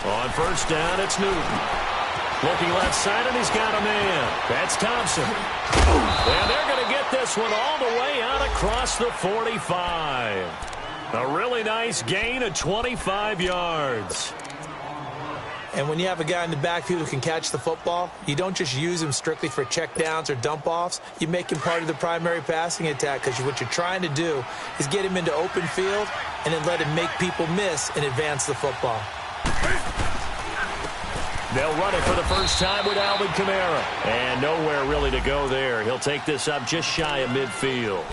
On first down, it's Newton. Looking left side, and he's got a man. That's Thompson. And they're going to get this one all the way out across the 45. A really nice gain of 25 yards. And when you have a guy in the backfield who can catch the football, you don't just use him strictly for checkdowns or dump-offs. You make him part of the primary passing attack, because what you're trying to do is get him into open field and then let him make people miss and advance the football. They'll run it for the first time with Alvin Kamara. And nowhere really to go there. He'll take this up just shy of midfield.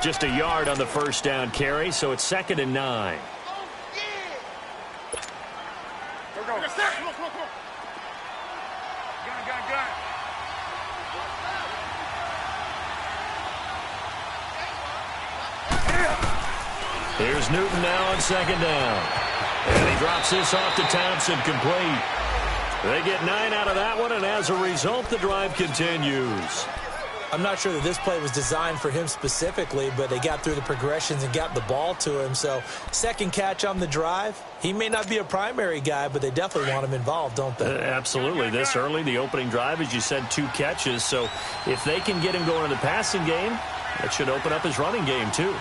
Just a yard on the first down carry, so it's 2nd and 9. Here's Newton now on 2nd down. And he drops this off to Thompson, complete. They get 9 out of that one, and as a result, the drive continues. I'm not sure that this play was designed for him specifically, but they got through the progressions and got the ball to him. So, second catch on the drive. He may not be a primary guy, but they definitely want him involved, don't they? Absolutely. This early, the opening drive, as you said, 2 catches. So, if they can get him going in the passing game, that should open up his running game, too.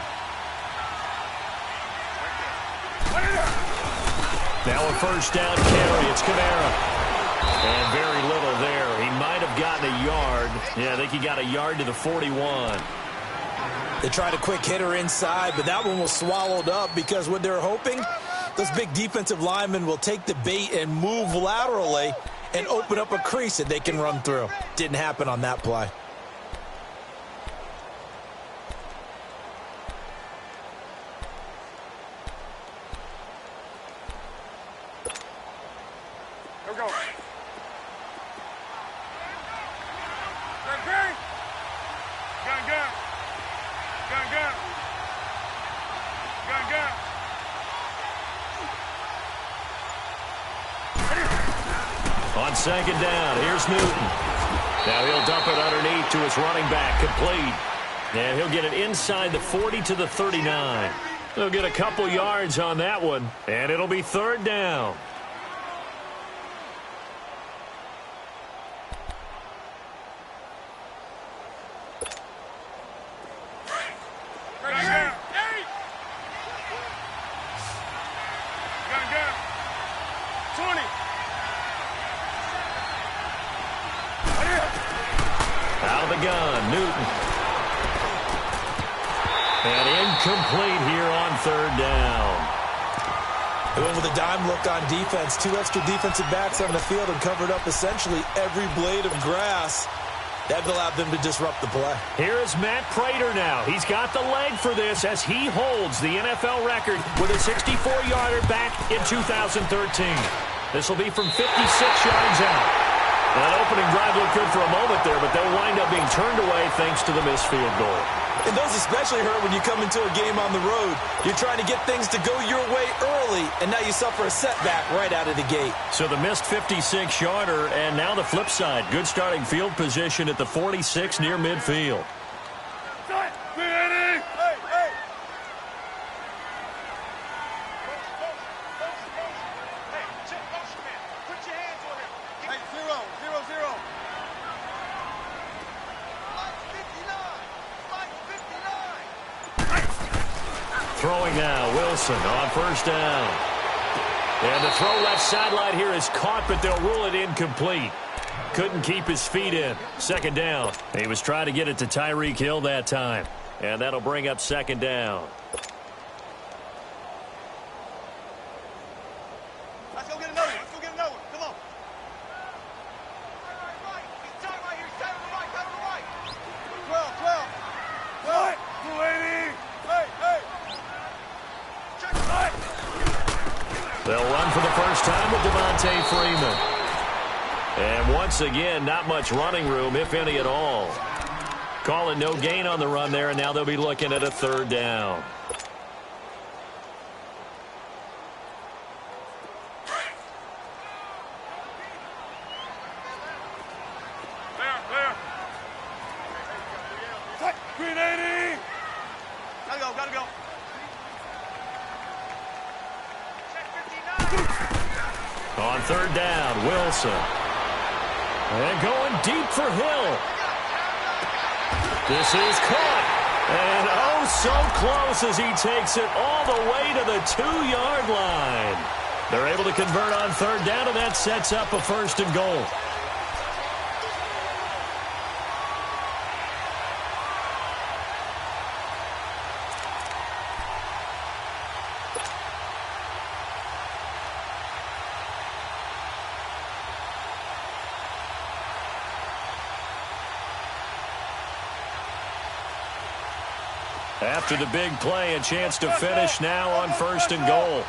Now a first down carry. It's Kamara. And very little there. He might have gotten a yard. Yeah, I think he got a yard to the 41. They tried a quick hitter inside, but that one was swallowed up because what they're hoping, those big defensive linemen will take the bait and move laterally and open up a crease that they can run through. Didn't happen on that play. On 2nd down, here's Newton. Now he'll dump it underneath to his running back, complete. And he'll get it inside the 40 to the 39. He'll get a couple yards on that one, and it'll be 3rd down. Incomplete here on 3rd down. They went with a dime look on defense. 2 extra defensive backs on the field and covered up essentially every blade of grass. That allowed them to disrupt the play. Here is Matt Prater now. He's got the leg for this as he holds the NFL record with a 64-yarder back in 2013. This will be from 56 yards out. That opening drive looked good for a moment there, but they'll wind up being turned away thanks to the missed field goal. And those especially hurt when you come into a game on the road. You're trying to get things to go your way early, and now you suffer a setback right out of the gate. So the missed 56-yarder, and now the flip side. Good starting field position at the 46 near midfield. Throwing now, Wilson on first down. And the throw left sideline here is caught, but they'll rule it incomplete. Couldn't keep his feet in. 2nd down. He was trying to get it to Tyreek Hill that time. And that'll bring up 2nd down. Let's go get another one. Let's go get another one. Come on. He's tight right here. He's tight on the right. Tight on the right. 12. 12. 280. Hey. They'll run for the first time with Devontae Freeman. And once again, not much running room, if any at all. Calling no gain on the run there, and now they'll be looking at a 3rd down. Clear. Green 80. Gotta go. On third down, Wilson. And going deep for Hill. This is caught. And oh, so close as he takes it all the way to the 2-yard line. They're able to convert on third down, and that sets up a 1st and goal. After the big play, a chance to finish now on 1st and goal.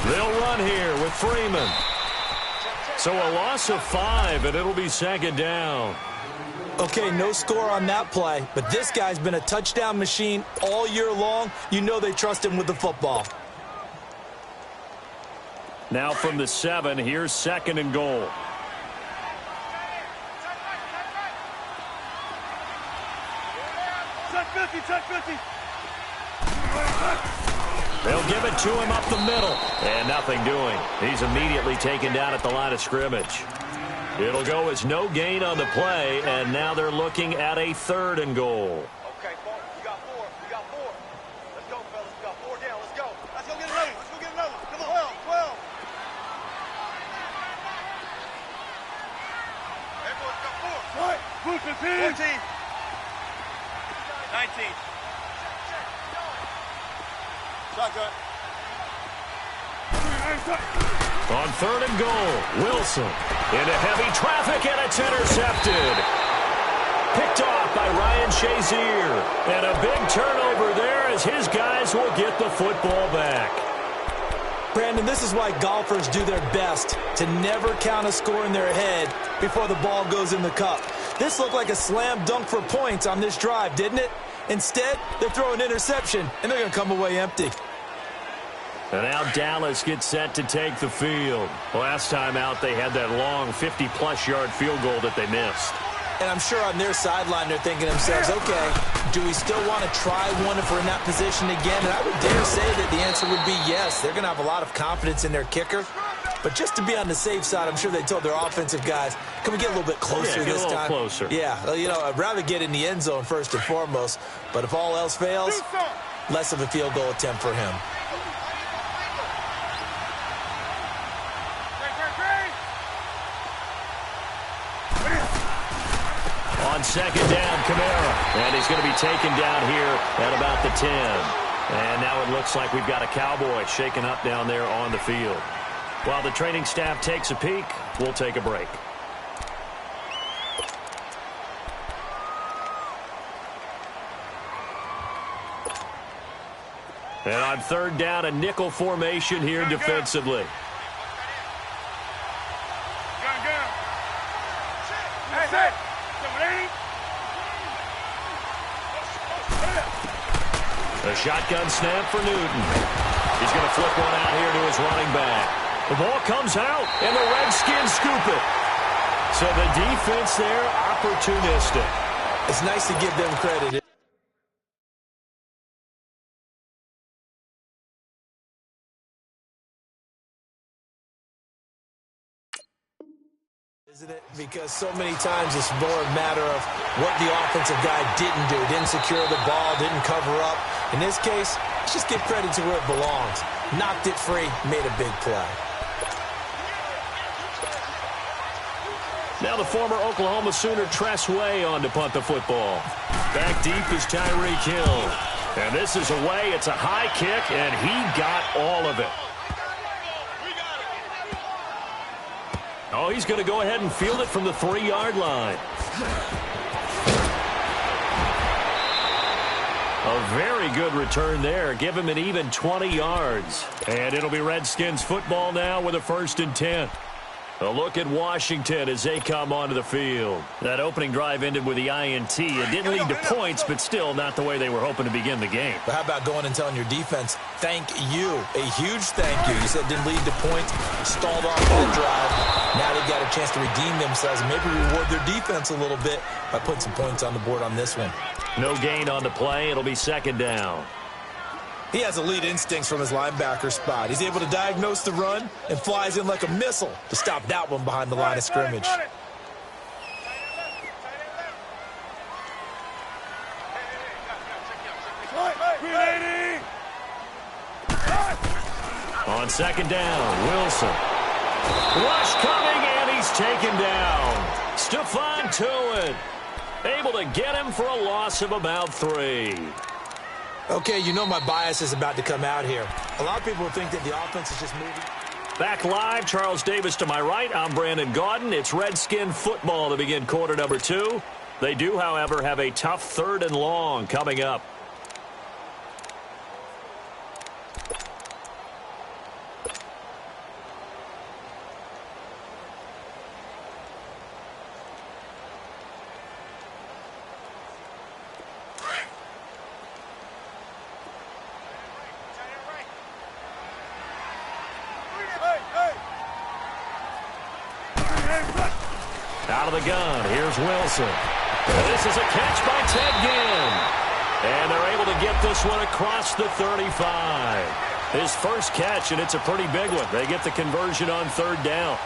They'll run here with Freeman. So a loss of 5, and it'll be 2nd down. Okay, no score on that play, but this guy's been a touchdown machine all year long. You know they trust him with the football. Now from the 7, here's 2nd and goal. Check 50, check 50. They'll give it to him up the middle. And nothing doing. He's immediately taken down at the line of scrimmage. It'll go as no gain on the play, and now they're looking at a 3rd and goal. Okay, you got 4. You got 4. Let's go, fellas. We got 4 down. Let's go. Let's go get another one. Let's go get another one. Come on. 12. Everyone's got 4. Right. 14. 19. Shotgun. On 3rd and goal, Wilson into heavy traffic, and it's intercepted. Picked off by Ryan Shazier. And a big turnover there as his guys will get the football back. Brandon, this is why golfers do their best to never count a score in their head before the ball goes in the cup. This looked like a slam dunk for points on this drive, didn't it? Instead, they're throwing interception, and they're going to come away empty. And now Dallas gets set to take the field. Last time out, they had that long 50-plus yard field goal that they missed. And I'm sure on their sideline, they're thinking to themselves, okay, do we still want to try one if we're in that position again? And I would dare say that the answer would be yes. They're going to have a lot of confidence in their kicker. But just to be on the safe side, I'm sure they told their offensive guys, can we get a little bit closer this time? Closer. Yeah, well, you know, I'd rather get in the end zone first and foremost. But if all else fails, less of a field goal attempt for him. On 2nd down, Kamara. And he's going to be taken down here at about the 10. And now it looks like we've got a Cowboy shaken up down there on the field. While the training staff takes a peek, we'll take a break. And on 3rd down, a nickel formation here defensively. Hey. A shotgun snap for Newton. He's going to flip one out here to his running back. The ball comes out, and the Redskins scoop it. So the defense there, opportunistic. It's nice to give them credit. Isn't it? Because so many times it's more a matter of what the offensive guy didn't do. Didn't secure the ball, didn't cover up. In this case, let's just give credit to where it belongs. Knocked it free, made a big play. Now the former Oklahoma Sooner Tress Way on to punt the football. Back deep is Tyreek Hill. And this is away. It's a high kick, and he got all of it. Oh, he's going to go ahead and field it from the 3-yard line. A very good return there. Give him an even 20 yards. And it'll be Redskins football now with a 1st and 10. A look at Washington as they come onto the field. That opening drive ended with the INT. It didn't lead to points, but still not the way they were hoping to begin the game. But how about going and telling your defense, thank you, a huge thank you. You said it didn't lead to points, stalled off that drive. Now they've got a chance to redeem themselves and maybe reward their defense a little bit by putting some points on the board on this one. No gain on the play. It'll be second down. He has elite instincts from his linebacker spot. He's able to diagnose the run and flies in like a missile to stop that one behind the line of scrimmage. On second down, Wilson. Rush coming, and he's taken down. Stephon Tuitt able to get him for a loss of about 3. Okay, you know my bias is about to come out here. A lot of people think that the offense is just moving. Back live, Charles Davis to my right. I'm Brandon Gaudin. It's Redskin football to begin quarter number 2. They do, however, have a tough 3rd and long coming up. Out of the gun, here's Wilson. This is a catch by Ted Ginn. And they're able to get this one across the 35. His first catch, and it's a pretty big one. They get the conversion on 3rd down.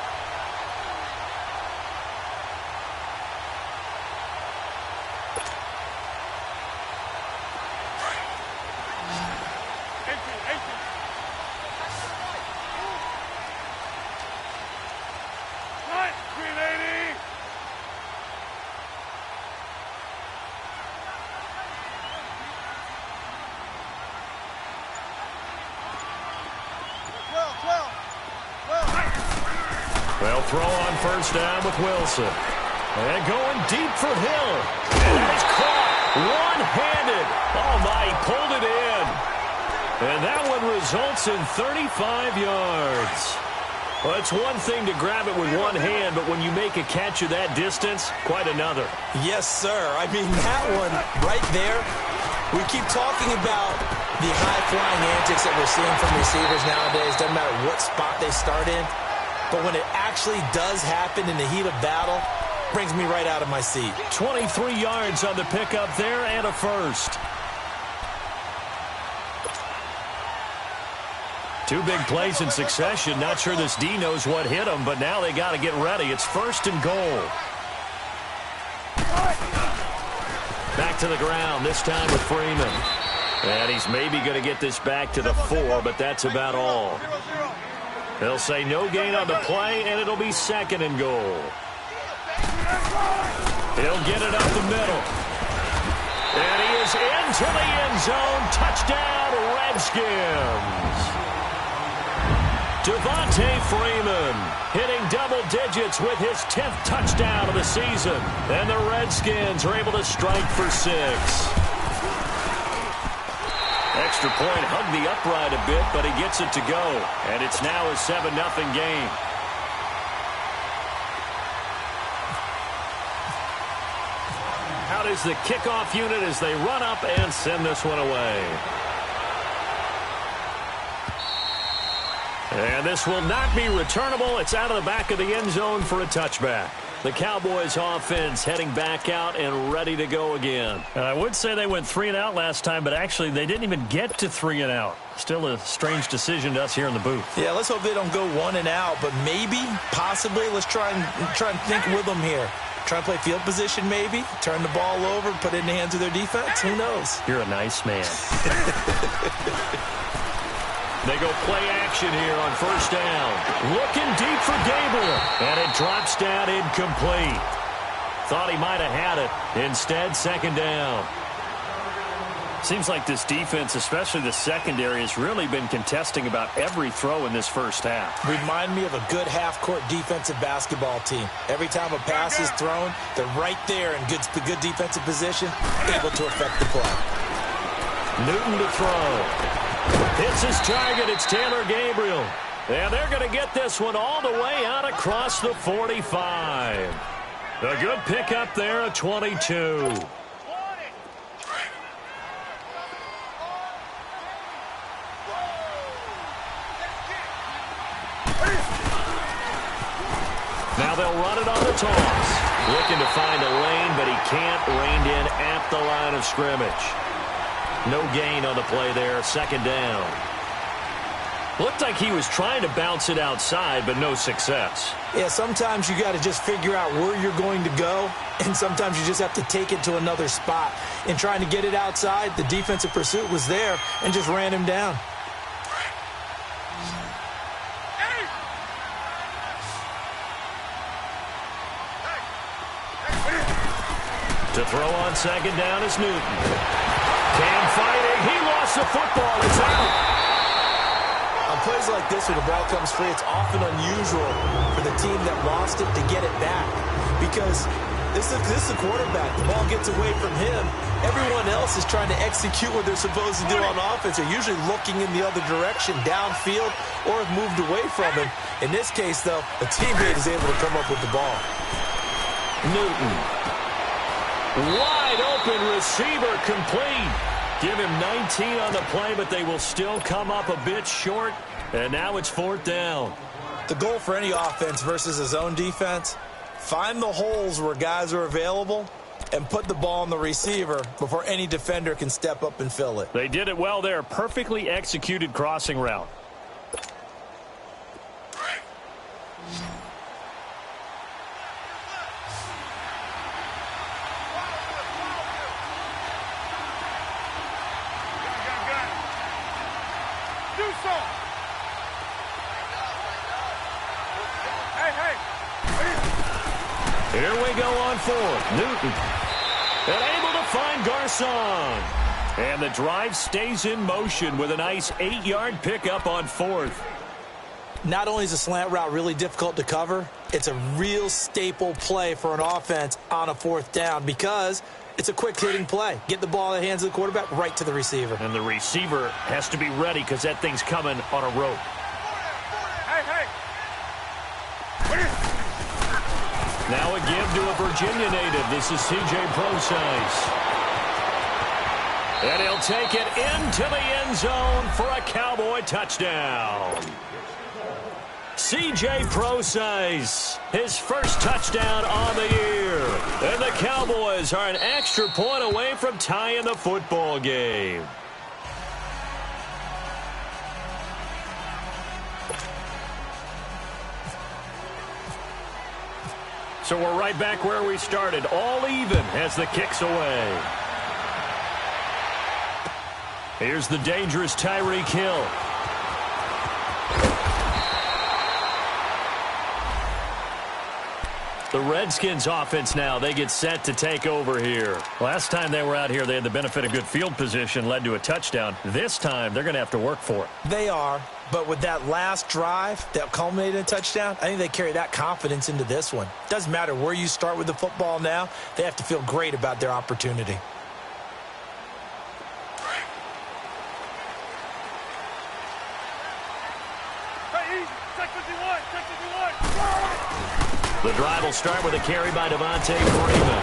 They'll throw on 1st down with Wilson. And going deep for Hill. And it's caught one-handed. Oh, my, he pulled it in. And that one results in 35 yards. Well, it's one thing to grab it with one hand, but when you make a catch of that distance, quite another. Yes, sir. I mean, that one right there, we keep talking about the high-flying antics that we're seeing from receivers nowadays. Doesn't matter what spot they start in. But when it actually does happen in the heat of battle, brings me right out of my seat. 23 yards on the pickup there and a first. 2 big plays in succession. Not sure this D knows what hit him, but now they got to get ready. It's 1st and goal. Back to the ground, this time with Freeman. And he's maybe going to get this back to the 4, but that's about all. They'll say no gain on the play, and it'll be 2nd and goal. He'll get it up the middle. And he is into the end zone. Touchdown, Redskins. Devontae Freeman hitting double digits with his 10th touchdown of the season. And the Redskins are able to strike for 6. Extra point, hugged the upright a bit, but he gets it to go. And it's now a 7-0 game. Out is the kickoff unit as they run up and send this one away. And this will not be returnable. It's out of the back of the end zone for a touchback. The Cowboys offense heading back out and ready to go again. And I would say they went 3 and out last time, but actually they didn't even get to 3 and out. Still a strange decision to us here in the booth. Yeah, let's hope they don't go 1 and out, but maybe, possibly, let's try and think with them here. Try and play field position maybe, turn the ball over, put it in the hands of their defense. Who knows? You're a nice man. They go play action here on 1st down. Looking deep for Gabriel. And it drops down incomplete. Thought he might have had it. Instead, 2nd down. Seems like this defense, especially the secondary, has really been contesting about every throw in this first half. Remind me of a good half-court defensive basketball team. Every time a pass is thrown, they're right there in good defensive position, able to affect the play. Newton to throw. Hits his target. It's Taylor Gabriel. And they're going to get this one all the way out across the 45. A good pickup there, a 22. Now they'll run it on the toss. Looking to find a lane, but he can't. Reined in at the line of scrimmage. No gain on the play there, second down. Looked like he was trying to bounce it outside, but no success. Yeah, sometimes you got to just figure out where you're going to go, and sometimes you just have to take it to another spot. In trying to get it outside, the defensive pursuit was there and just ran him down. To throw on second down is Newton. Cam fighting. He lost the football. It's out. On plays like this where the ball comes free, it's often unusual for the team that lost it to get it back because this is the quarterback. The ball gets away from him. Everyone else is trying to execute what they're supposed to do on offense. They're usually looking in the other direction, downfield, or have moved away from him. In this case, though, a teammate is able to come up with the ball. Newton. Wide open receiver complete. Give him 19 on the play, but they will still come up a bit short. And now it's fourth down. The goal for any offense versus a zone defense, find the holes where guys are available and put the ball on the receiver before any defender can step up and fill it. They did it well there. Perfectly executed crossing route. Here we go on fourth. Newton. And able to find Garcon. And the drive stays in motion with a nice 8-yard pickup on fourth. Not only is the slant route really difficult to cover, it's a real staple play for an offense on a fourth down because it's a quick-hitting play. Get the ball in the hands of the quarterback right to the receiver. And the receiver has to be ready because that thing's coming on a rope. Now a give to a Virginia native. This is C.J. Procise. And he'll take it into the end zone for a Cowboy touchdown. C.J. Procise, his first touchdown on the year. And the Cowboys are an extra point away from tying the football game. So we're right back where we started, all even as the kick's away. Here's the dangerous Tyreek Hill. The Redskins offense now, they get set to take over here. Last time they were out here, they had the benefit of good field position, led to a touchdown. This time, they're going to have to work for it. They are, but with that last drive that culminated in a touchdown, I think they carry that confidence into this one. Doesn't matter where you start with the football now, they have to feel great about their opportunity. The drive will start with a carry by Devontae Freeman.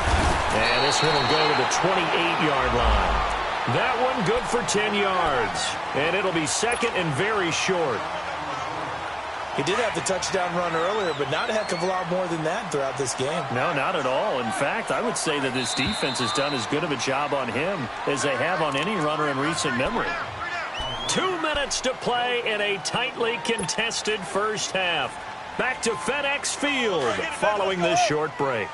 And this one will go to the 28-yard line. That one good for 10 yards. And it'll be second and very short. He did have the touchdown run earlier, but not a heck of a lot more than that throughout this game. No, not at all. In fact, I would say that this defense has done as good of a job on him as they have on any runner in recent memory. 2 minutes to play in a tightly contested first half. Back to FedEx Field following this short break.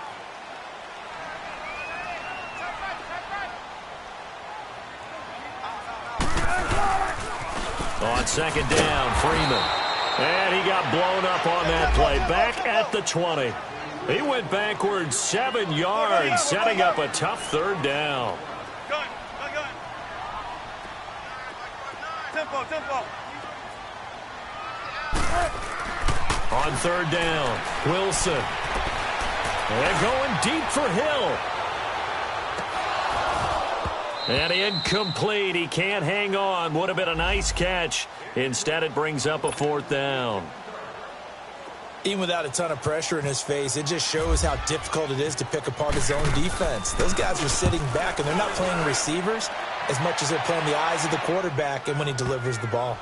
On second down, Freeman. And he got blown up on that play. Back at the 20. He went backwards 7 yards, setting up a tough third down. Tempo. On third down, Wilson. And going deep for Hill. And incomplete. He can't hang on. Would have been a nice catch. Instead, it brings up a 4th down. Even without a ton of pressure in his face, it just shows how difficult it is to pick apart his own defense. Those guys are sitting back, and they're not playing receivers as much as they're playing the eyes of the quarterback and when he delivers the ball.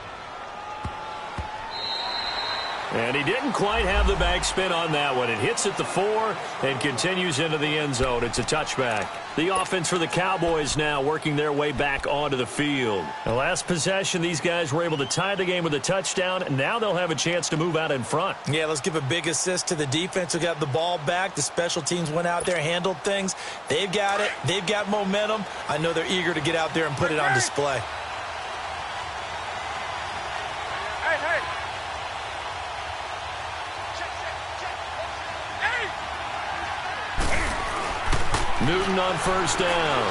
And he didn't quite have the backspin on that one. It hits at the 4 and continues into the end zone. It's a touchback. The offense for the Cowboys now working their way back onto the field. The last possession, these guys were able to tie the game with a touchdown, and now they'll have a chance to move out in front. Yeah, let's give a big assist to the defense who got the ball back. The special teams went out there, handled things. They've got it. They've got momentum. I know they're eager to get out there and put it on display. Newton on 1st down.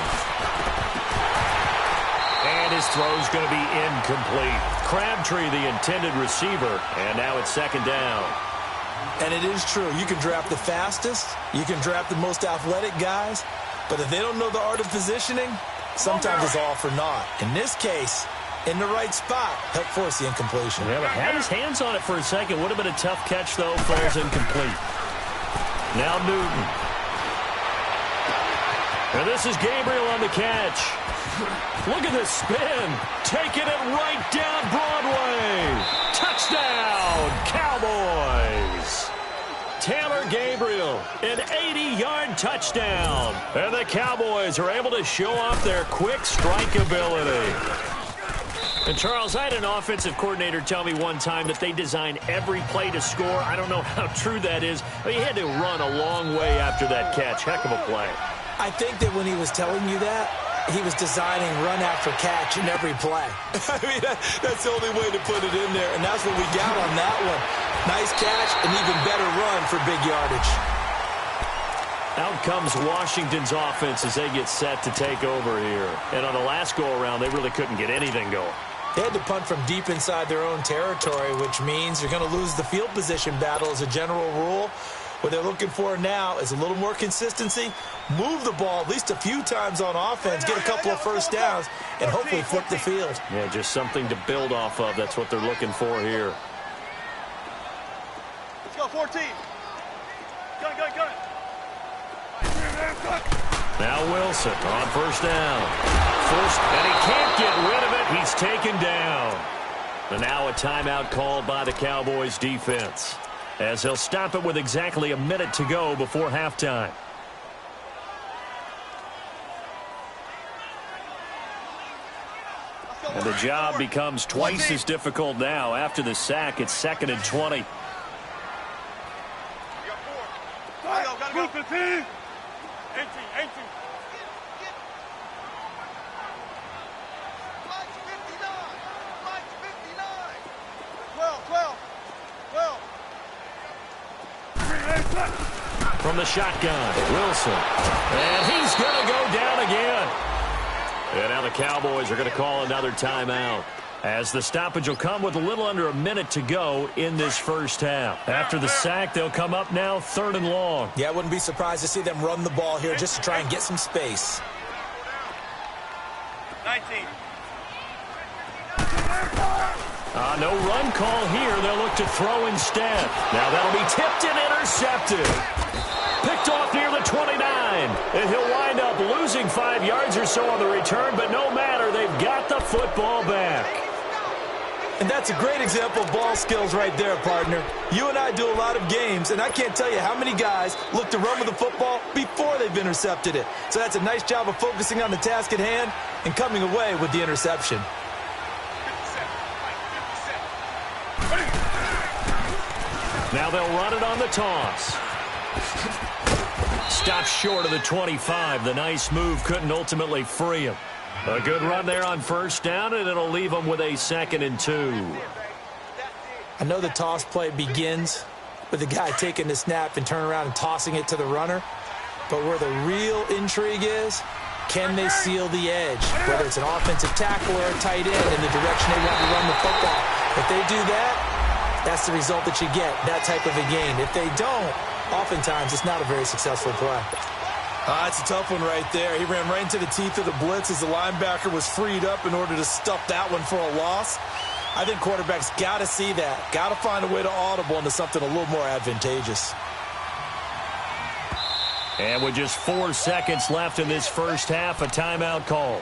And his throw's going to be incomplete. Crabtree, the intended receiver, and now it's 2nd down. And it is true. You can draft the fastest. You can draft the most athletic guys. But if they don't know the art of positioning, sometimes it's all for naught. In this case, in the right spot, help force the incompletion. Yeah, but had his hands on it for a second. Would have been a tough catch, though. Falls incomplete. Now Newton. And this is Gabriel on the catch. Look at this spin. Taking it right down Broadway. Touchdown, Cowboys. Taylor Gabriel, an 80-yard touchdown. And the Cowboys are able to show off their quick strike ability. And, Charles, I had an offensive coordinator tell me one time that they design every play to score. I don't know how true that is, but he had to run a long way after that catch. Heck of a play. I think that when he was telling you that, he was designing run after catch in every play. I mean, that's the only way to put it in there, and that's what we got on that one. Nice catch, an even better run for big yardage. Out comes Washington's offense as they get set to take over here. And on the last go-around, they really couldn't get anything going. They had to punt from deep inside their own territory, which means you're going to lose the field position battle as a general rule. What they're looking for now is a little more consistency, move the ball at least a few times on offense, get a couple of 1st downs, and hopefully flip the field. Yeah, just something to build off of. That's what they're looking for here. Let's go, 14. Gun it. Now Wilson on 1st down. And he can't get rid of it. He's taken down. And now a timeout called by the Cowboys defense, as they'll stop it with exactly a minute to go before halftime. And the job becomes twice as difficult now. After the sack, it's 2nd and 20. Gotta go. 18. 12. From the shotgun, Wilson. And he's going to go down again. And now the Cowboys are going to call another timeout, as the stoppage will come with a little under a minute to go in this 1st half. After the sack, they'll come up now 3rd and long. Yeah, I wouldn't be surprised to see them run the ball here just to try and get some space. 19. No run call here. They'll look to throw instead. Now that'll be tipped and intercepted. Picked off near the 29. And he'll wind up losing 5 yards or so on the return, but no matter, they've got the football back. And that's a great example of ball skills right there, partner. You and I do a lot of games, and I can't tell you how many guys look to run with the football before they've intercepted it. So that's a nice job of focusing on the task at hand and coming away with the interception. Now they'll run it on the toss. Stopped short of the 25. The nice move couldn't ultimately free him. A good run there on 1st down, and it'll leave them with a 2nd and 2. I know the toss play begins with the guy taking the snap and turning around and tossing it to the runner. But where the real intrigue is, can they seal the edge? Whether it's an offensive tackle or a tight end in the direction they want to run the football. If they do that, that's the result that you get, that type of a gain. If they don't, oftentimes it's not a very successful play. It's a tough one right there. He ran right into the teeth of the blitz as the linebacker was freed up in order to stuff that one for a loss. I think quarterbacks got to see that. Got to find a way to audible into something a little more advantageous. And with just 4 seconds left in this first half, a timeout call.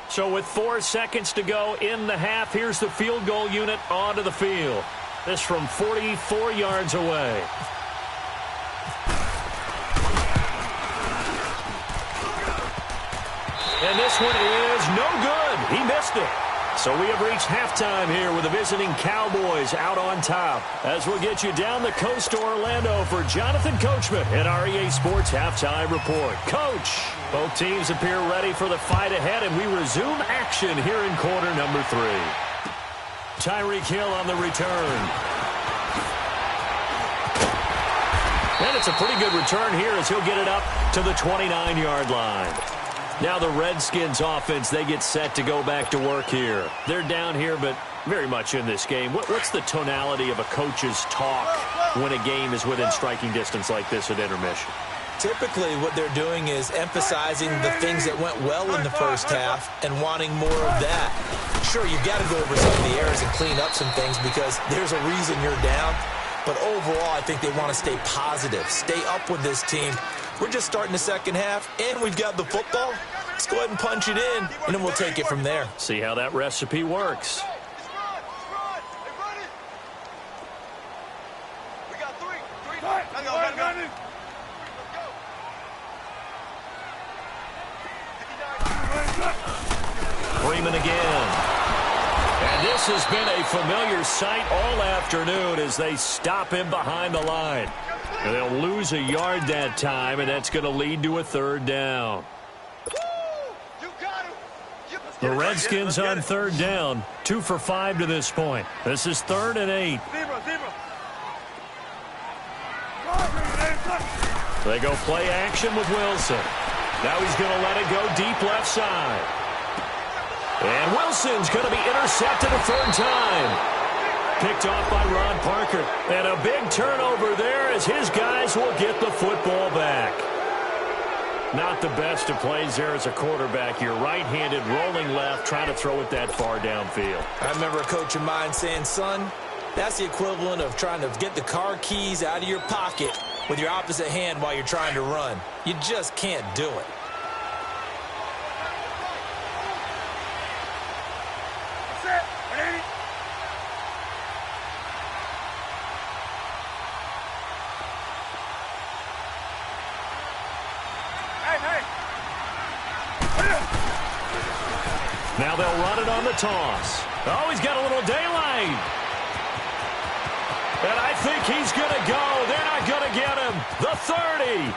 So with 4 seconds to go in the half, here's the field goal unit onto the field. This from 44 yards away. And this one is no good. He missed it. So we have reached halftime here with the visiting Cowboys out on top. As we'll get you down the coast to Orlando for Jonathan Coachman at our EA Sports Halftime Report. Coach, both teams appear ready for the fight ahead, and we resume action here in quarter number 3. Tyreek Hill on the return. And it's a pretty good return here as he'll get it up to the 29-yard line. Now the Redskins offense, they get set to go back to work here. They're down here, but very much in this game. What's the tonality of a coach's talk when a game is within striking distance like this at intermission? Typically, what they're doing is emphasizing the things that went well in the first half and wanting more of that. Sure, you've got to go over some of the errors and clean up some things because there's a reason you're down. But overall, I think they want to stay positive, stay up with this team. We're just starting the second half, and we've got the football. Let's go ahead and punch it in, and then we'll take it from there. See how that recipe works. We got three. Gotta go. Freeman again. And this has been a familiar sight all afternoon as they stop him behind the line. And they'll lose a yard that time, and that's going to lead to a third down. The Redskins on third down, 2 for 5 to this point. This is 3rd and 8. They go play action with Wilson. Now he's going to let it go deep left side. And Wilson's going to be intercepted a third time. Picked off by Ron Parker. And a big turnover there as his guys will get the football back. Not the best of plays there as a quarterback. You're right-handed, rolling left, trying to throw it that far downfield. I remember a coach of mine saying, son, that's the equivalent of trying to get the car keys out of your pocket with your opposite hand while you're trying to run. You just can't do it. Now they'll run it on the toss. Oh, he's got a little daylight. And I think he's going to go. They're not going to get him. The 30.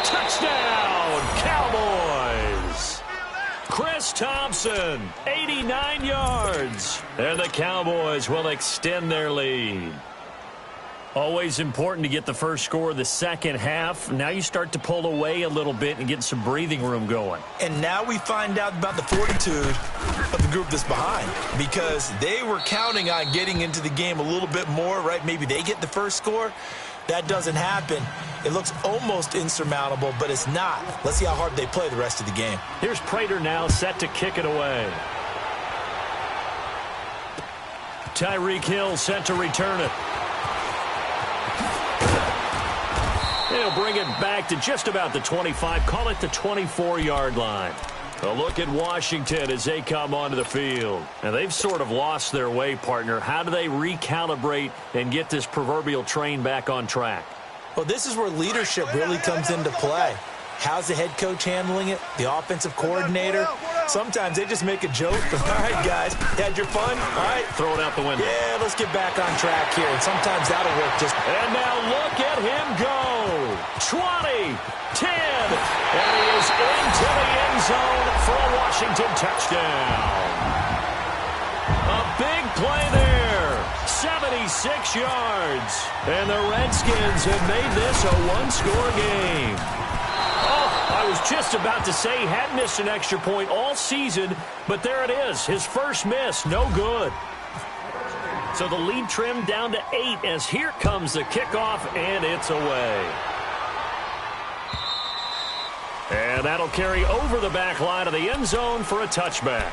Touchdown, Cowboys. Chris Thompson, 89 yards. And the Cowboys will extend their lead. Always important to get the first score of the second half. Now you start to pull away a little bit and get some breathing room going. And now we find out about the fortitude of the group that's behind because they were counting on getting into the game a little bit more, right? Maybe they get the first score. That doesn't happen. It looks almost insurmountable, but it's not. Let's see how hard they play the rest of the game. Here's Prater now set to kick it away. Tyreek Hill set to return it. They'll bring it back to just about the 25, call it the 24-yard line. A look at Washington as they come onto the field. And they've sort of lost their way, partner. How do they recalibrate and get this proverbial train back on track? Well, this is where leadership really comes into play. How's the head coach handling it? The offensive coordinator? Sometimes they just make a joke. All right, guys, had your fun? All right. Throw it out the window. Yeah, let's get back on track here. And sometimes that'll work just. And now look at him go. 20, 10, and he is into the end zone for a Washington touchdown. A big play there. 76 yards. And the Redskins have made this a one-score game. I was just about to say he hadn't missed an extra point all season, but there it is. His first miss, no good. So the lead trimmed down to 8 as here comes the kickoff, and it's away. And that'll carry over the back line of the end zone for a touchback.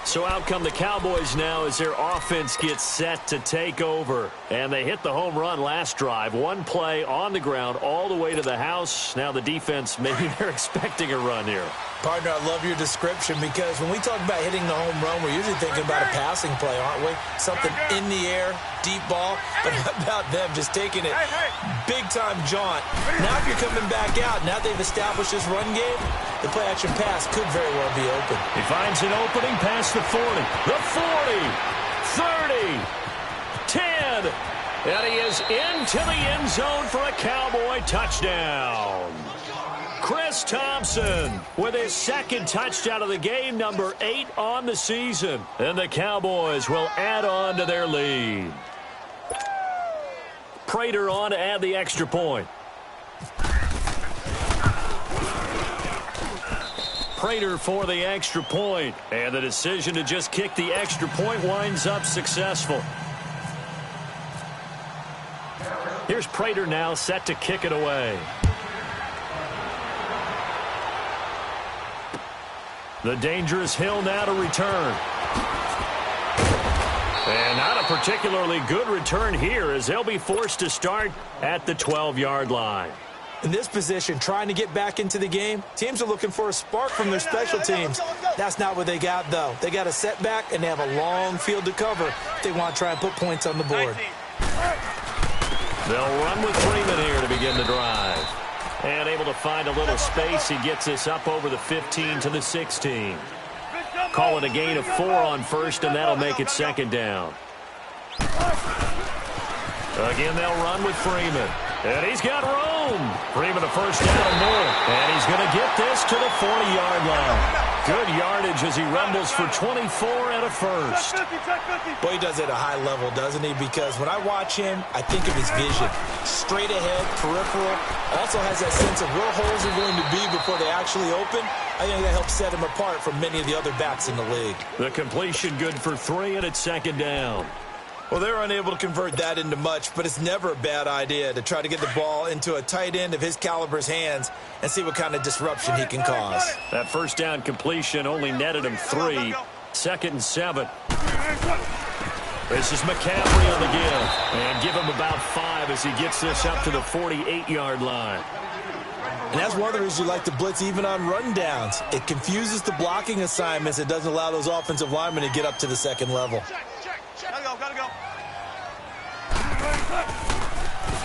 So out come the Cowboys now as their offense gets set to take over. And they hit the home run last drive. One play on the ground all the way to the house. Now the defense, maybe they're expecting a run here. Partner, I love your description because when we talk about hitting the home run, we're usually thinking about a passing play, aren't we? Something in the air, deep ball. But how about them just taking it big-time jaunt? Now if you're coming back out, now they've established this run game, the play-action pass could very well be open. He finds an opening past the 40, the 40, 30, 10, and he is into the end zone for a Cowboy touchdown. Chris Thompson with his second touchdown of the game, number 8 on the season. And the Cowboys will add on to their lead. Prater on to add the extra point. Prater for the extra point. And the decision to just kick the extra point winds up successful. Here's Prater now set to kick it away. The dangerous Hill now to return. And not a particularly good return here as they'll be forced to start at the 12-yard line. In this position, trying to get back into the game, teams are looking for a spark from their special teams. That's not what they got, though. They got a setback, and they have a long field to cover if they want to try and put points on the board. They'll run with Freeman here to begin the drive. And able to find a little space. He gets this up over the 15 to the 16. Call it a gain of 4 on first, and that'll make it second down. Again, they'll run with Freeman. And he's got room. Freeman a first down and more. And he's going to get this to the 40-yard line. Good yardage as he rumbles for 24 and a first. Boy, he does it at a high level, doesn't he? Because when I watch him, I think of his vision. Straight ahead, peripheral. Also has that sense of where holes are going to be before they actually open. I think that helps set him apart from many of the other backs in the league. The completion good for 3, and it's second down. Well, they're unable to convert that into much, but it's never a bad idea to try to get the ball into a tight end of his caliber's hands and see what kind of disruption he can cause. That first down completion only netted him 3. Second and 7. This is McCaffrey on the give. And give him about 5 as he gets this up to the 48-yard line. And that's one of the reasons you like to blitz even on rundowns. It confuses the blocking assignments. It doesn't allow those offensive linemen to get up to the second level. Gotta go.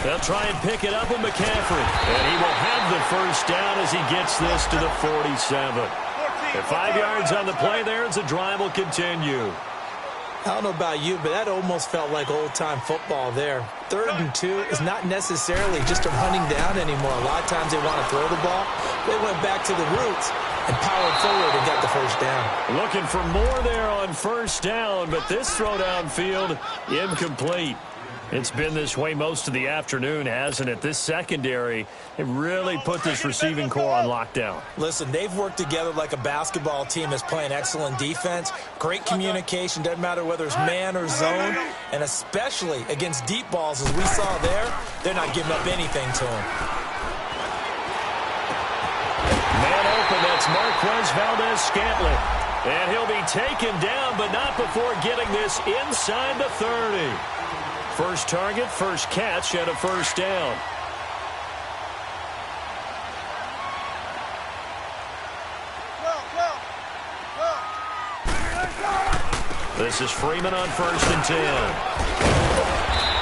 They'll try and pick it up with McCaffrey. And he will have the first down as he gets this to the 47. At 5 yards on the play there as the drive will continue. I don't know about you, but that almost felt like old-time football there. 3rd and 2 is not necessarily just a running down anymore. A lot of times they want to throw the ball. They went back to the roots and powered forward and got the first down. Looking for more there on first down, but this throw downfield incomplete. It's been this way most of the afternoon, hasn't it? This secondary, it really put this receiving core on lockdown. Listen, they've worked together like a basketball team that's playing excellent defense. Great communication, doesn't matter whether it's man or zone, and especially against deep balls as we saw there, they're not giving up anything to them. Man open, that's Marquez Valdez-Scantling. And he'll be taken down, but not before getting this inside the 30. First target, first catch, and a first down. This is Freeman on 1st and 10.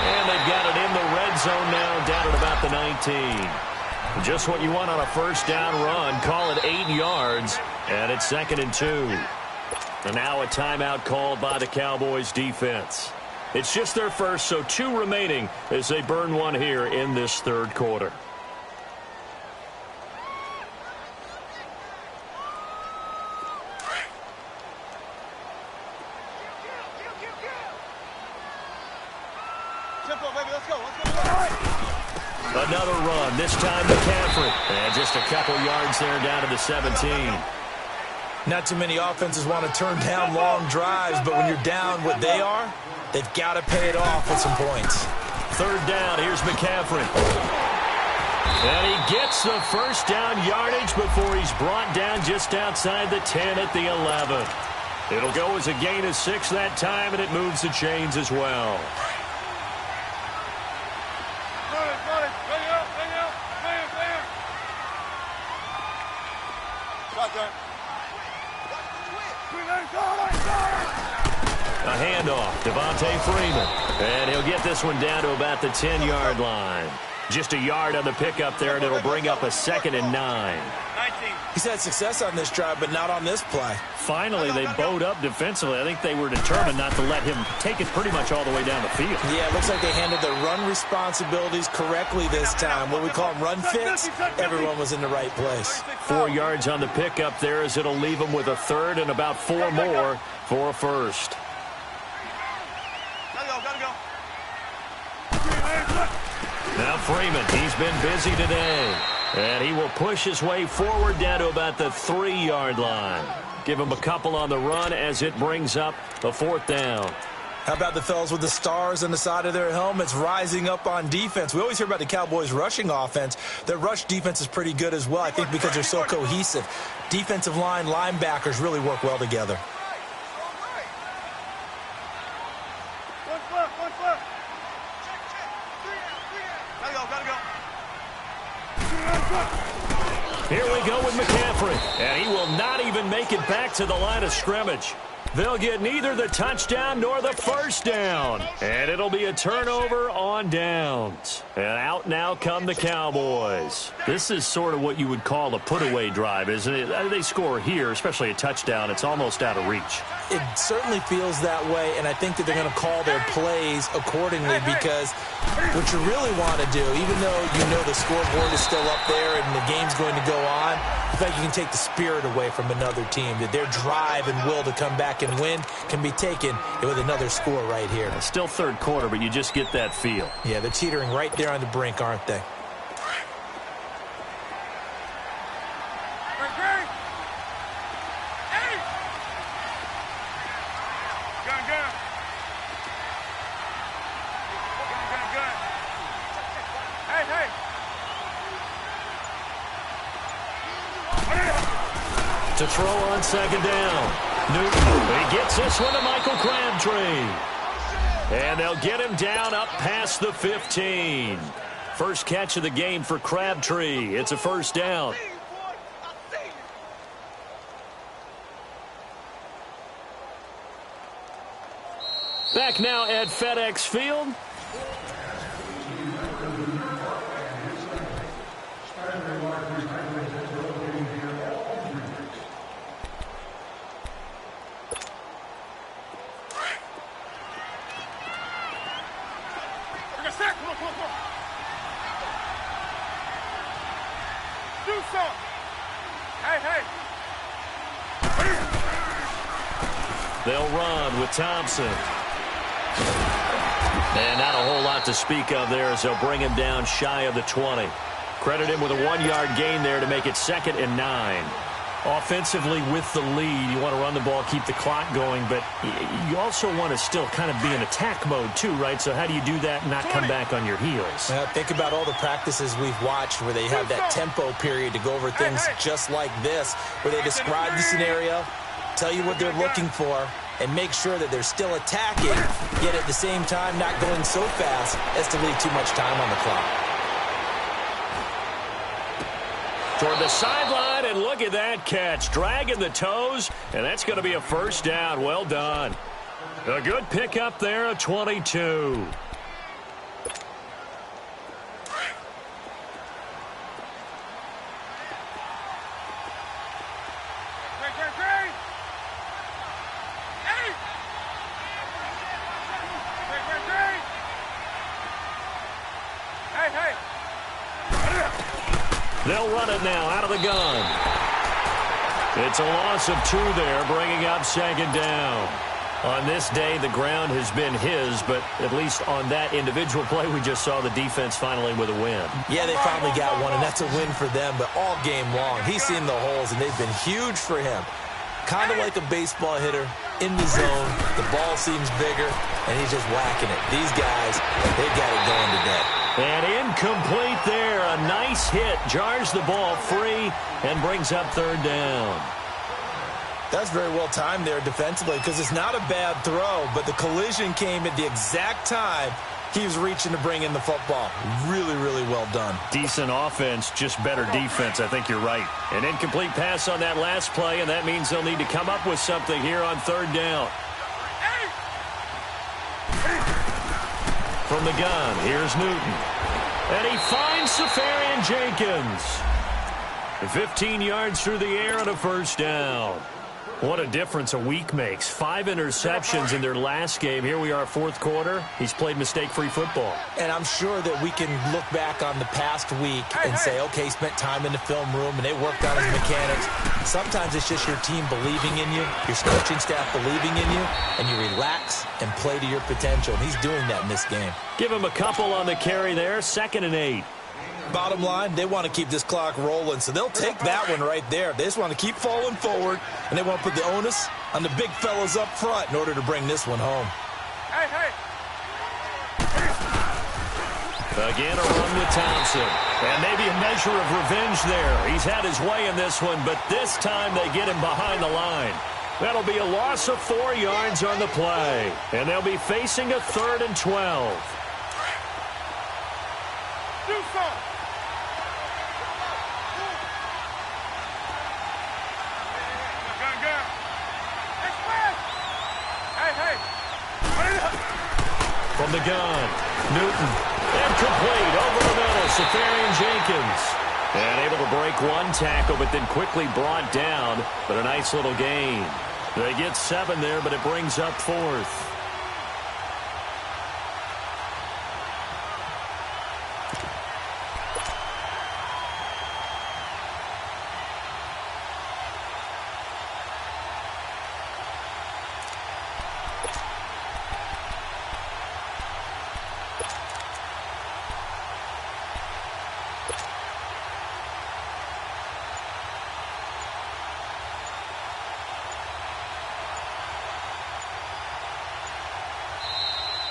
And they've got it in the red zone now, down at about the 19. Just what you want on a first down run. Call it 8 yards, and it's 2nd and 2. And now a timeout called by the Cowboys defense. It's just their first, so 2 remaining as they burn one here in this 3rd quarter. Tempo, baby, let's go. Another run, this time McCaffrey. And just a couple yards there down to the 17. Not too many offenses want to turn down long drives, but when you're down what they are, they've got to pay it off with some points. Third down, here's McCaffrey. And he gets the first down yardage before he's brought down just outside the 10 at the 11. It'll go as a gain of 6 that time, and it moves the chains as well. A handoff, Devontae Freeman. And he'll get this one down to about the 10-yard line. Just a yard on the pickup there, and it'll bring up a 2nd and 9. He's had success on this drive, but not on this play. Finally, they bowed up defensively. I think they were determined not to let him take it pretty much all the way down the field. Yeah, it looks like they handled their run responsibilities correctly this time. What we call them run fits, everyone was in the right place. 4 yards on the pickup there as it'll leave them with a 3rd and about 4 more for a first. Now Freeman, he's been busy today. And he will push his way forward down to about the 3-yard line. Give him a couple on the run as it brings up a 4th down. How about the fellas with the stars on the side of their helmets rising up on defense? We always hear about the Cowboys' rushing offense. Their rush defense is pretty good as well, I think, because they're so cohesive. Defensive line, linebackers really work well together. Here we go with McCaffrey, and he will not even make it back to the line of scrimmage. They'll get neither the touchdown nor the first down, and it'll be a turnover on downs. And out now come the Cowboys. This is sort of what you would call a put-away drive, isn't it? They score here, especially a touchdown. It's almost out of reach. It certainly feels that way, and I think that they're going to call their plays accordingly because what you really want to do, even though you know the scoreboard is still up there and the game's going to go on, I think you can take the spirit away from another team, that their drive and will to come back and win can be taken with another score right here. It's still third quarter, but you just get that feel. Yeah, they're teetering right there on the brink, aren't they? To throw on second down. Newton, he gets this one to Michael Crabtree. And they'll get him down up past the 15. First catch of the game for Crabtree. It's a first down. Back now at FedEx Field. They'll run with Thompson. And not a whole lot to speak of there as they'll bring him down shy of the 20. Credit him with a 1-yard gain there to make it 2nd and 9. Offensively with the lead, you want to run the ball, keep the clock going, but you also want to still kind of be in attack mode too, right? So how do you do that and not come back on your heels? Think about all the practices we've watched where they have that tempo period to go over things just like this, where they describe the scenario, tell you what they're looking for, and make sure that they're still attacking, yet at the same time not going so fast as to leave too much time on the clock. Toward the sideline, and look at that catch. Dragging the toes, and that's going to be a first down. Well done. A good pickup there, a 22. They'll run it now out of the gun. It's a loss of 2 there, bringing up 2nd down. On this day, the ground has been his, but at least on that individual play, we just saw the defense finally with a win. Yeah, they finally got one, and that's a win for them, but all game long, he's seen the holes, and they've been huge for him. Kind of like a baseball hitter in the zone. The ball seems bigger, and he's just whacking it. These guys, they got it going today. And incomplete there. A nice hit. Jars the ball free and brings up third down. That's very well timed there defensively because it's not a bad throw, but the collision came at the exact time he was reaching to bring in the football. Really, really well done. Decent offense, just better defense. I think you're right. An incomplete pass on that last play, and that means they'll need to come up with something here on third down. From the gun, here's Newton. And he finds Safarian Jenkins. 15 yards through the air on a first down. What a difference a week makes. 5 interceptions in their last game. Here we are, fourth quarter. He's played mistake-free football. And I'm sure that we can look back on the past week and say, okay, he spent time in the film room and they worked on his mechanics. Sometimes it's just your team believing in you, your coaching staff believing in you, and you relax and play to your potential. And he's doing that in this game. Give him a couple on the carry there. 2nd and 8. Bottom line, they want to keep this clock rolling, so they'll take that one right there. They just want to keep falling forward, and they want to put the onus on the big fellas up front in order to bring this one home. Again, a run with Thompson. And maybe a measure of revenge there. He's had his way in this one, but this time they get him behind the line. That'll be a loss of 4 yards on the play. And they'll be facing a 3rd and 12. From the gun, Newton. And complete over the middle, Safarian Jenkins. And able to break one tackle, but then quickly brought down. But a nice little gain. They get 7 there, but it brings up 4th.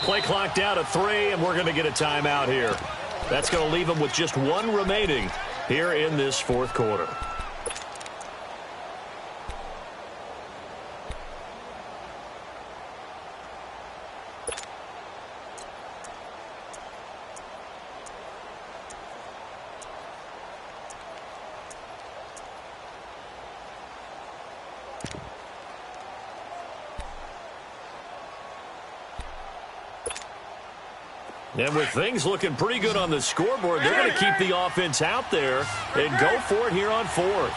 Play clock down to 3, and we're going to get a timeout here. That's going to leave them with just 1 remaining here in this fourth quarter. And with things looking pretty good on the scoreboard, they're going to keep the offense out there and go for it here on 4th.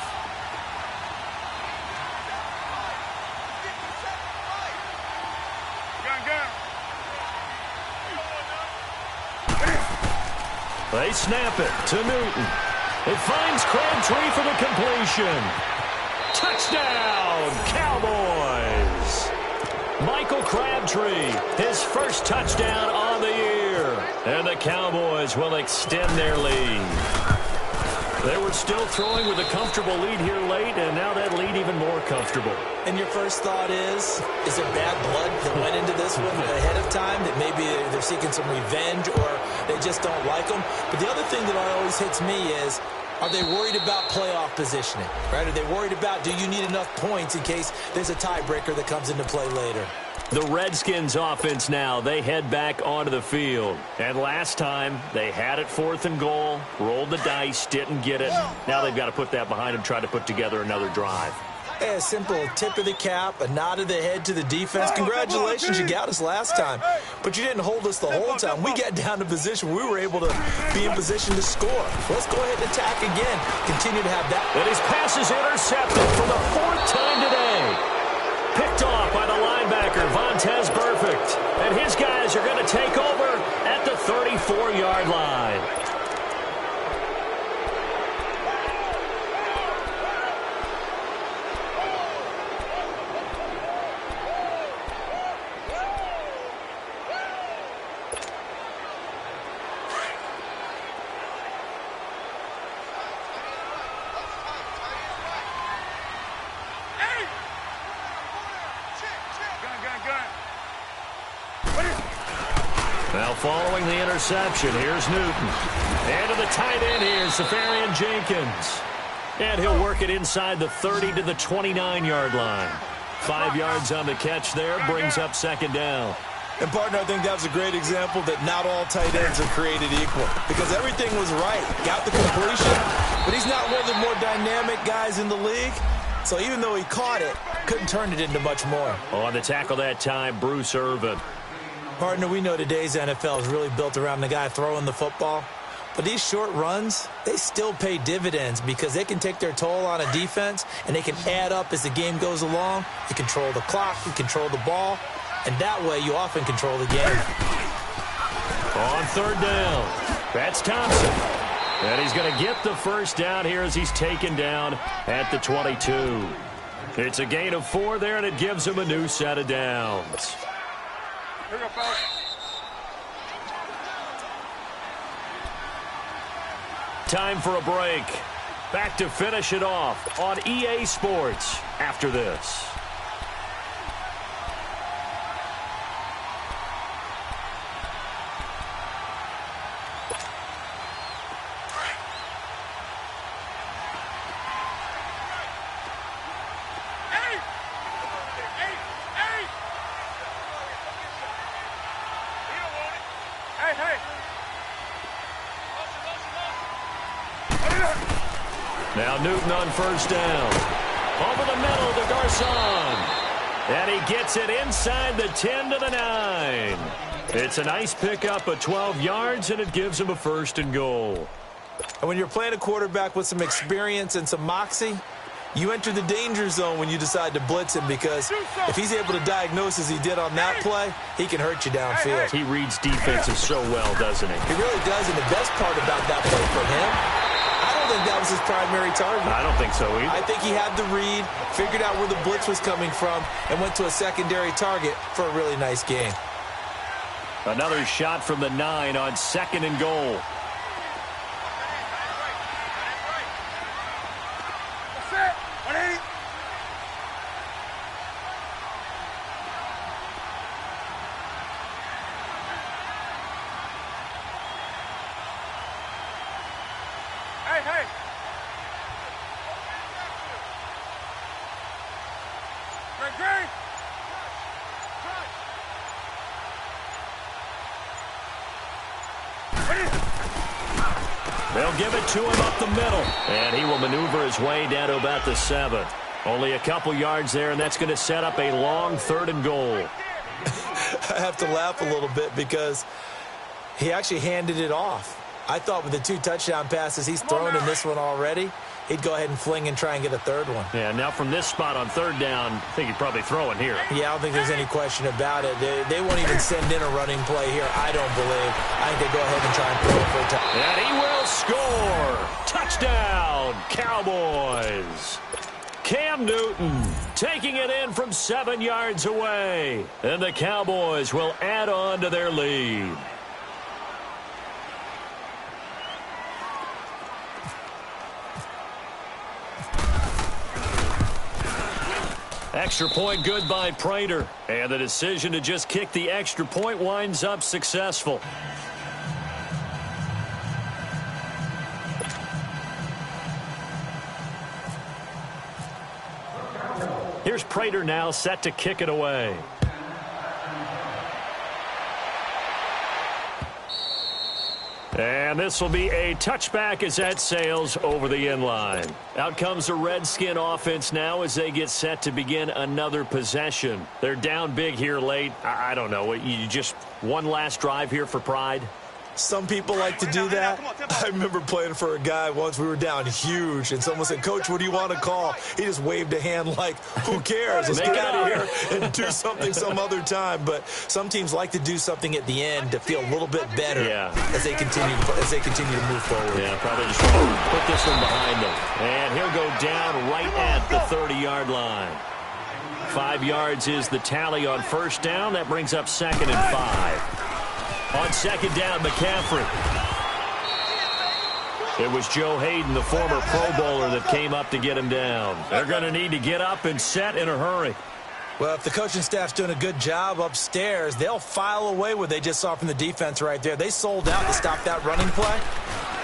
They snap it to Newton. It finds Crabtree for the completion. Touchdown, Cowboys! Michael Crabtree, his first touchdown on the year. And the Cowboys will extend their lead. They were still throwing with a comfortable lead here late, and now that lead even more comfortable. And your first thought is there bad blood that went into this one ahead of time, that maybe they're seeking some revenge or they just don't like them? But the other thing that always hits me is, are they worried about playoff positioning, right? Are they worried about, do you need enough points in case there's a tiebreaker that comes into play later? The Redskins offense now, they head back onto the field. And last time, they had it 4th and goal, rolled the dice, didn't get it. Now they've got to put that behind them, try to put together another drive. A simple tip of the cap, a nod of the head to the defense. Congratulations, you got us last time. But you didn't hold us the whole time. We got down to position. We were able to be in position to score. Let's go ahead and attack again. Continue to have that. And his pass is intercepted for the 4th time today. Picked off by the linebacker, Vontaze Burfict. And his guys are going to take over at the 34-yard line. Now following the interception, here's Newton. And to the tight end here, Safarian Jenkins. And he'll work it inside the 30 to the 29-yard line. 5 yards on the catch there, brings up second down. And, partner, I think that was a great example that not all tight ends are created equal because everything was right. Got the completion, but he's not one of the more dynamic guys in the league. So even though he caught it, couldn't turn it into much more. On the tackle that time, Bruce Irvin. Partner, we know today's NFL is really built around the guy throwing the football. But these short runs, they still pay dividends because they can take their toll on a defense and they can add up as the game goes along. You control the clock, you control the ball, and that way you often control the game. On third down, that's Thompson. And he's going to get the first down here as he's taken down at the 22. It's a gain of 4 there, and it gives him a new set of downs. Here we go, fellas. Time for a break. Back to finish it off on EA Sports after this. Now Newton on first down. Over the middle to Garcon. And he gets it inside the 10 to the 9. It's a nice pickup of 12 yards, and it gives him a first and goal. And when you're playing a quarterback with some experience and some moxie, you enter the danger zone when you decide to blitz him because if he's able to diagnose as he did on that play, he can hurt you downfield. He reads defenses so well, doesn't he? He really does, and the best part about that play for him, I don't think that was his primary target. I don't think so either. I think he had the read, figured out where the blitz was coming from, and went to a secondary target for a really nice gain. Another shot from the 9 on second and goal. They'll give it to him up the middle. And he will maneuver his way down to about the 7. Only a couple yards there, and that's going to set up a long third and goal. I have to laugh a little bit because he actually handed it off. I thought with the 2 touchdown passes he's thrown in this one already, he'd go ahead and fling and try and get a third one. Yeah, now from this spot on third down, I think he'd probably throw it here. Yeah, I don't think there's any question about it. They won't even send in a running play here, I don't believe. I think they go ahead and try and throw it for a touchdown. And he will score. Touchdown, Cowboys. Cam Newton taking it in from 7 yards away. And the Cowboys will add on to their lead. Extra point good by Prater. And the decision to just kick the extra point winds up successful. Here's Prater now set to kick it away. And this will be a touchback as that sails over the end line. Out comes the Redskin offense now as they get set to begin another possession. They're down big here late. I don't know. You just one last drive here for pride? Some people like to do that. I remember playing for a guy once. We were down huge, and someone said, "Coach, what do you want to call?" He just waved a hand like, "Who cares? Let's get out of here and do something some other time." But some teams like to do something at the end to feel a little bit better as they continue to move forward. Yeah, probably just put this one behind them. And he'll go down right at the 30-yard line. 5 yards is the tally on first down. That brings up second and 5. On second down, McCaffrey. It was Joe Hayden, the former Pro Bowler, that came up to get him down. They're going to need to get up and set in a hurry. Well, if the coaching staff's doing a good job upstairs, they'll file away what they just saw from the defense right there. They sold out to stop that running play.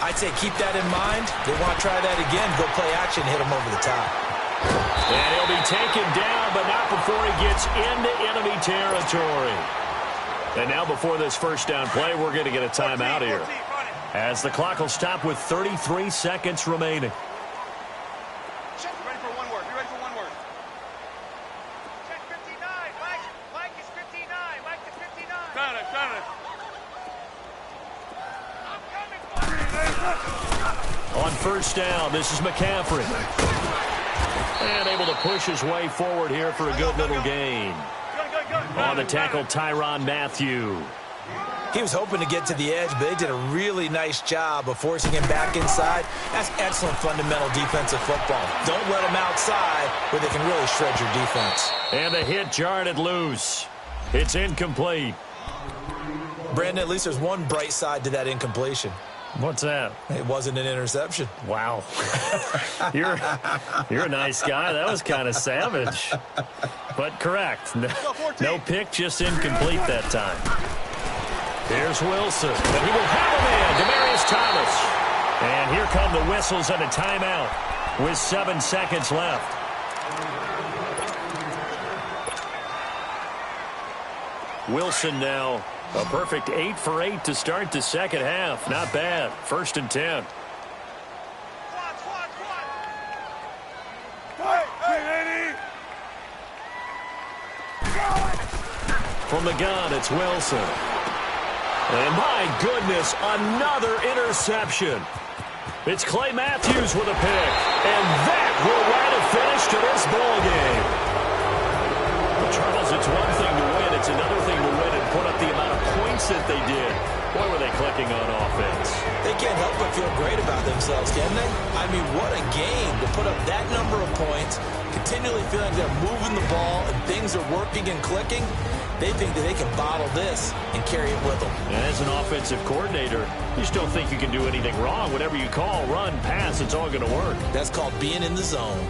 I'd say keep that in mind. They want to try that again, go play action, hit them over the top. And he'll be taken down, but not before he gets into enemy territory. And now before this first down play, we're going to get a timeout here, as the clock will stop with 33 seconds remaining. Ready for one word. Be ready for one word. Check 59. Mike is 59. Mike is 59. Got it. I'm coming for you. On first down, this is McCaffrey. And able to push his way forward here for a good little gain. On the tackle, Tyrann Mathieu. He was hoping to get to the edge, but they did a really nice job of forcing him back inside. That's excellent fundamental defensive football. Don't let him outside where they can really shred your defense. And the hit jarred it loose. It's incomplete. Brandon, at least there's one bright side to that incompletion. What's that? It wasn't an interception. Wow. You're a nice guy. That was kind of savage. But correct. No pick, just incomplete that time. Here's Wilson. And he will have a man, Demaryius Thomas. And here come the whistles and a timeout with 7 seconds left. Wilson now a perfect 8 for 8 to start the second half. Not bad. 1st and 10. From the gun, it's Wilson. And my goodness, another interception. It's Clay Matthews with a pick. And that will write a finish to this ball game. Well, Charles, it's one thing to win. It's another thing to win and put up the amount of points that they did. Boy, were they clicking on offense. They can't help but feel great about themselves, can they? I mean, what a game to put up that number of points, continually feeling they're moving the ball and things are working and clicking. They think that they can bottle this and carry it with them. And as an offensive coordinator, you just don't think you can do anything wrong. Whatever you call, run, pass, it's all going to work. That's called being in the zone.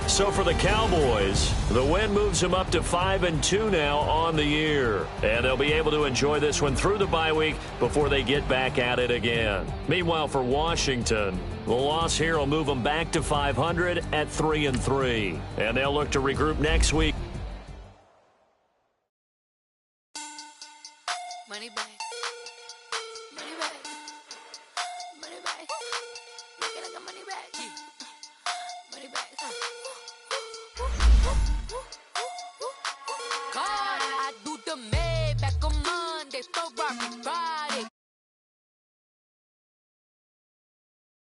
So for the Cowboys, the win moves them up to 5-2 now on the year. And they'll be able to enjoy this one through the bye week before they get back at it again. Meanwhile, for Washington, the loss here will move them back to 500 at 3-3. And they'll look to regroup next week. Money back. Money back. Money back. Make it like a money back. Yeah. Money back. God, I do the Maybach on Monday, so rocky Friday.